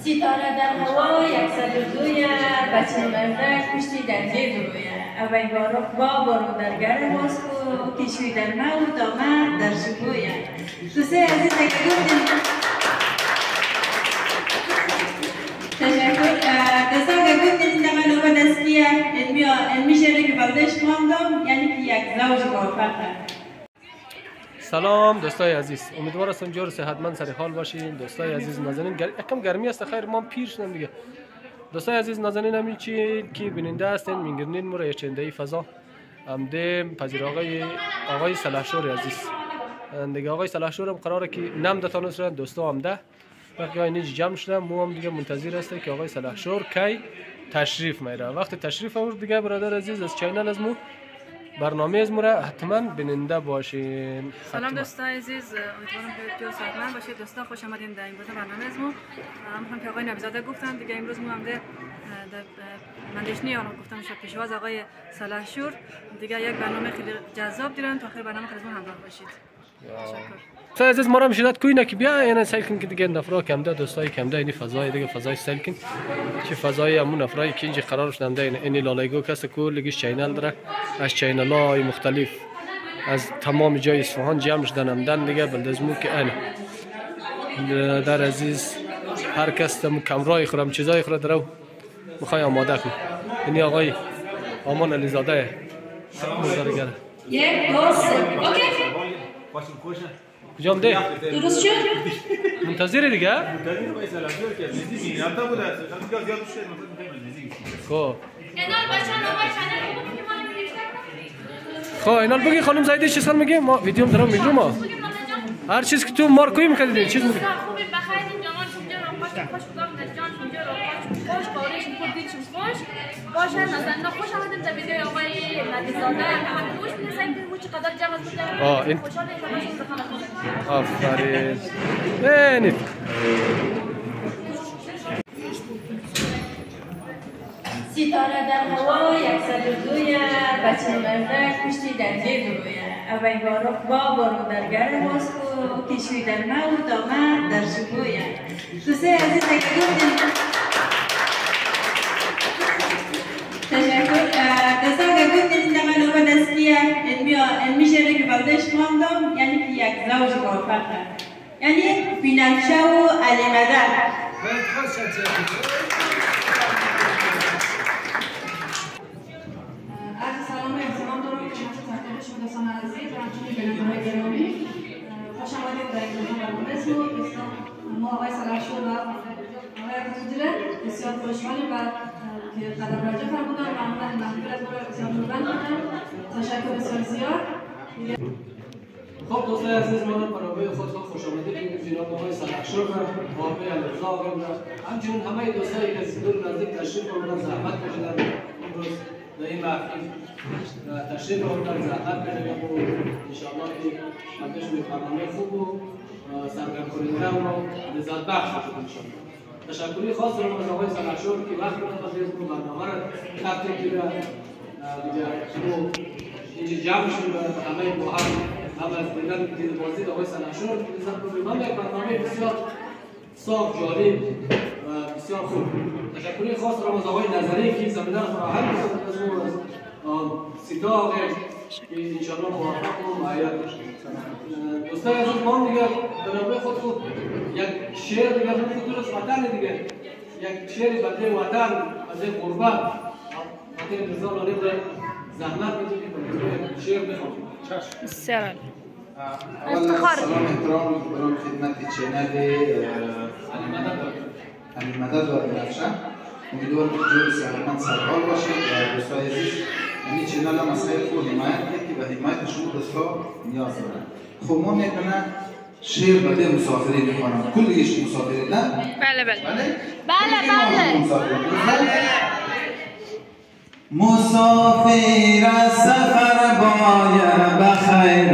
ستاره در هوا 102 بچه مردک پشتی درجه درویه اوی با برادرگر ماسکو کشوی در مو دامه در شکویه دوسته عزیز که گفتیم تشکر دوستا که گفتیم در منو دستیه علمی شعری که بلدش ماندم یعنی که یک زوج موفقه. سلام دوستای عزیز، امیدوار هستم جور صحتمند سر حال باشین. دوستای عزیز نازنین یکم گرمی است، خیر ما پیر شدم دیگه. دوستای عزیز نازنین همین چی که بیننده هستین میگرنین مورا یه چنده فضا امده پذیر آقای سلحشور عزیز دیگه. آقای سلحشور هم قراره که نم دتانو سرن دوستا همده وقتی اینجا جمع شدم مو هم دیگه منتظر هسته که آقای سلحشور کی تشریف میره. وقتی تشریف آورد دیگه برادر عزیز از چینل از مو برنامه از مورا حتما بیننده باشین. سلام دوستان عزیز، امیدوارم که جو صحتمند باشید. دوستان خوش آمدین در امروز برنامه از مو. همون که آقای نبیزاده گفتن دیگه امروز مو هم در مندشنی آنها گفتم شب پیشواز آقای سلحشور دیگه یک برنامه خیلی جذاب دیرن. تا آخر برنامه خیلی همراه باشید. تشکر. دوستای عزیز ما را میشدت کوی که بیا اینا سلکن که دیگه نفرا کمده دوستای کمده این فضای دیگه فضای سلکن چه فضای همون نفرایی که اینجا قرار شدنده این لالایگو کس کلگیش چینل داره از چینل های مختلف از تمام جای اصفهان جمع شدن همدن دیگه بلدزمو که این در عزیز هر کس تمو کمرای خورم چیزای خورد رو میخوای آماده کن. این آقای آمان علیزاده مزارگره یک دو سه اوکی کجام ده؟ درست شد؟ منتظری دیگه؟ منتظر باید سلحشور که نزدیکی نبتا بود از خیلی زیاد بشه مثلا نزدیکی. خب خب اینال بگی خانم زایده چی سال میگه؟ ما ویدیو هم دارم میگم ما هر چیز که تو مارکوی میکردی چیز میگه خوبی بخیر جوان شونجا رو خوش بودم در جان شونجا رو خوش کارش خود دیدشون خوش باشه مثلا خوش آمدیم در ویدیو آقای نبیزاده هم خوش می‌رسیم که چقدر جمع بوده این خوشحال می‌شم. آفرین ببینید ستاره در هوا 102 بچه مردک پشتی درجه درویه اوی با برادرگر ماسکو کشوی در مو دامه در شکویه دوسته عزیز که گفتیم تشکر. دوستا که گفتیم در منو دستیه علمی شعری که بلدش ماندم یعنی که یک زوج موفقه یعنی بینفشه و علی مدن. عرض سلام و احترام دارم خدمت تک شما دوستان عزیز و همچنین بیننده‌های گرامی. خوش آمدید در این برنامه از ما. دوستان ما آقای سلحشور و آقای عبدالقادر بسیار خوشحالیم و که قدم راجع فرمودن و معمولا محبوب از ما را بسیار مورد کردن. تشکر بسیار زیاد. خب دوستای عزیز ما برنامه خود خوش آمدید میگیم جناب آقای سلحشور و آقای علیرضا و همچنین همه دوستایی که از دور نزدیک تشریف آوردن زحمت کشیدن امروز در این محفل تشریف آوردن زحمت کشیدن و ان شاء الله که همش برنامه خوب و سرگرم کننده و لذت بخش شد ان شاء الله. تشکری خاص دارم از آقای سلحشور که وقت گذاشت این برنامه را ترتیب داد دیگه اینجا جمع شد همه با هم از دیدن دیدبازی آقای سلحشور لذت بردیم. یک برنامه بسیار صاف جالب و بسیار خوب. تشکری خاص دارم از آقای نظری که زمینه فراهم کرد از سیتا آقای که انشاءالله موفق و معید باشد. دوستای عزیز ما دیگه برنامه خود یک شعر دیگه خود از وطن دیگه یک شعر بنده وطن از غربت وطن رضا لاله زحمت می‌کشید که شعر بخونید. بسیار افتخار سلام احترام برای خدمت چینل علی مدد و بنفشه. امیدوارم که جور صحتمند سرحال باشید و دوستای عزیز این چینل هم از خیلی خوب حمایت کرد که به حمایت شما دوستا نیاز دارن. خب ما میکنم شعر بده مسافری میکنم کلیش مسافری نه؟ بله بله مسافر از سفر باید بخیر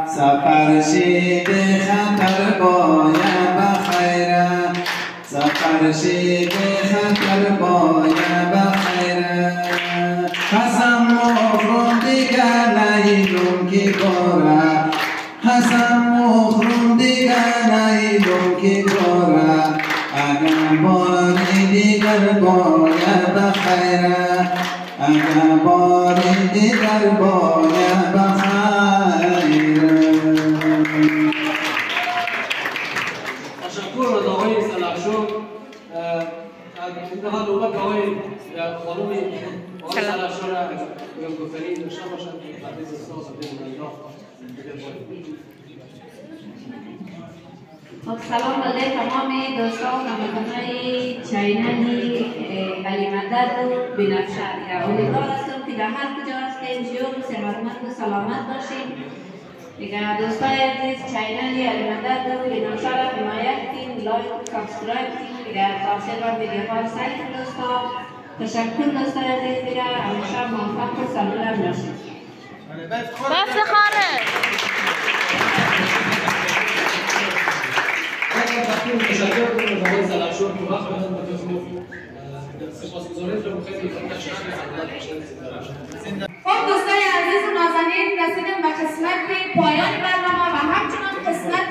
سفر شید خطر باید بخیر سفر شید خطر باید بخیر قسم مخرم دیگر نیدون که باره قسم مخرم دیگر خیلو که داره اگر بار دیگر باید بخیره اگر بار دیگر باید بخیره. تشکر از آقای سلحشور. انتها نوبت آقای خانم آقای سلحشور گفتنی داشته باشند که تبریز استاد سلام علیکم تمام دوستان همکارای چینلی علی مدد و بنفشه. امیدوار هستم که در هر کجا هستیم جور و صحتمند و سلامت باشیم. دیگه دوستای عزیز چینلی علی مدد و بنفشه را حمایت کنین، لایک و سابسکرایب کنین. دیگه تاثیر و ویدیوها رو سعی کنین دوستان. تشکر دوستای عزیز. دیگه همیشه موفق و سربلند باشید. بافتخاره. تشکر کنم از آقای سلحشور که وقت بدن به خود. سپاسگزاریم رو خیلی تشکر کنم. خب دوستای عزیز و نازنین رسیدیم به قسمت پایان برنامه و همچنان قسمت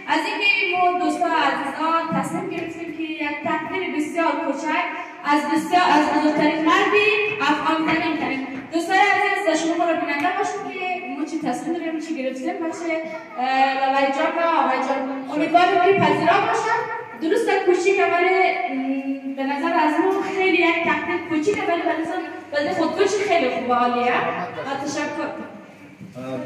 از اینکه ما دوستا عزیزان تصمیم گرفتیم که یک تقدیر بسیار کوچک از بزرگترین مردی افغان زمین کنیم. دوستای عزیز شما رو بیننده باشید که ما چی تصمیم داریم چی گرفتیم بخش لالای جان و آقای جان امیدواریم که پذیرا باشن. درست کوچیک ولی به نظر از ما خیلی یک تقدیر کوچیک ولی به نظر خودکشی خیلی خوبه عالیه. تشکر.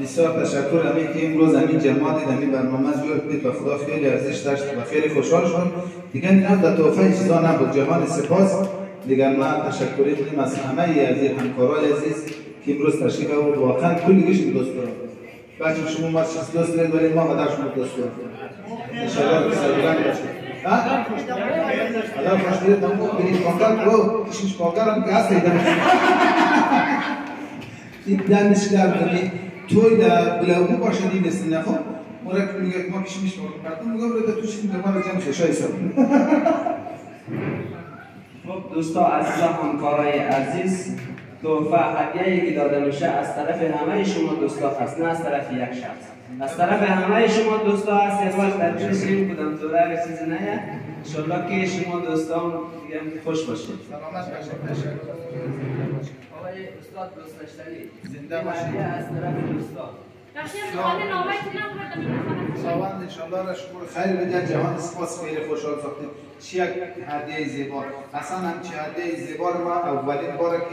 بسیار تشکر همین که امروز همین جماعت همین برنامه جور کنید و خدا خیلی ارزش داشت و خیلی خوشحال شد. دیگه نه در توفیق چیزا نبود. جهان سپاس. دیگه ما تشکر کنیم از همه از همکارای عزیز که امروز تشریف آورد. واقعا کلیش دوست دارم. بچه شما ما شخص دوست دارید ولی ما مدار شما دوست داریم. ان شاء الله سربلند باشید. Allah خوشدید تمام برید کانتر رو کشیش کانترم که هست ایدم این دانشگر کنید توی در بلاوی باشد این دستی نخواه مرک میگه ما کشیش کانتر میگم رو در توشید که ما رو جمع ششای سب خب دوستا عزیز همکارای عزیز تحفه هدیه‌ای که داده میشه از طرف همه شما دوستا هست نه از طرف یک شخص از طرف همه شما دوستا هست. یک وقت در شیم کدام طوره چیزی نه انشالله که شما دوستان دیگه خوش باشید. سلامت باشید. آقای استاد دوست داشتنی زنده باشید. از طرف دوستا خداوند انشالله را شکر خیر بده. جهان سپاس خیلی خوشحال ساختیم. چی یک هدیه زیبا. اصلا هم چی هدیه زیبا رو ما اولین باره که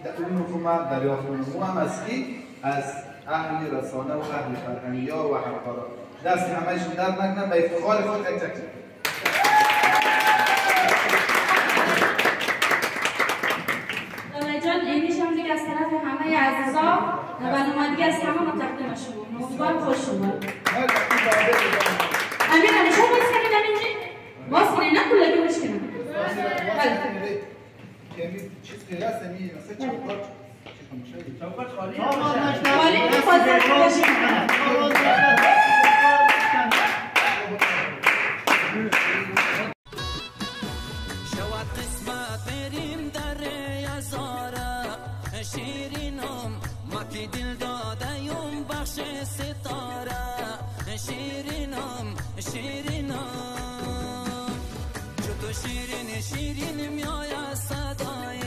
در اون حکومت دریافت کنیم هم از کی از اهل رسانه و اهل فرهنگیا و همکارا. دست همه‌شون درد نکنه به افتخار خود تک تک. جان اینیش هم دیگه از طرف همه عزیزا و نمایندگی از همه تقدیم شما. امیدوارم خوش شما. امیر همیشه باز کنید همینجی؟ باز کنید نه کلگی بش کنید. چیز که هست همین مثل چوکات خالی خالی شیرینم ما که دل دادیم بخش ستاره شیرینم چطور شیرین میای صدای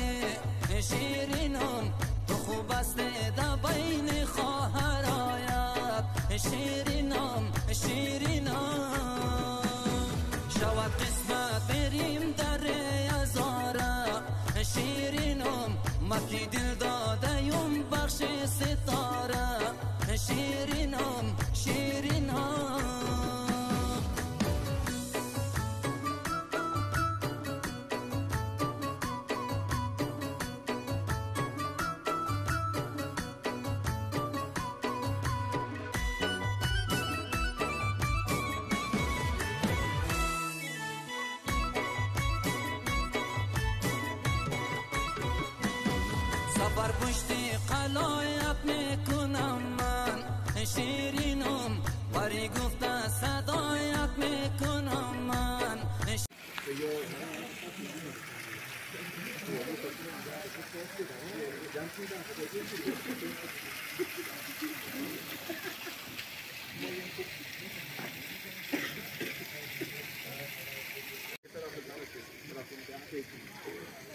شیرینم تو خوب است در بین خواهرایت شیرینم شود قسمت بریم در ازاره شیرینم ما که دل دادیم بخش ستاره شیرینم سفر پشتی قلایت میکنم من شیرینم باری گفته صدایت میکنم من شکل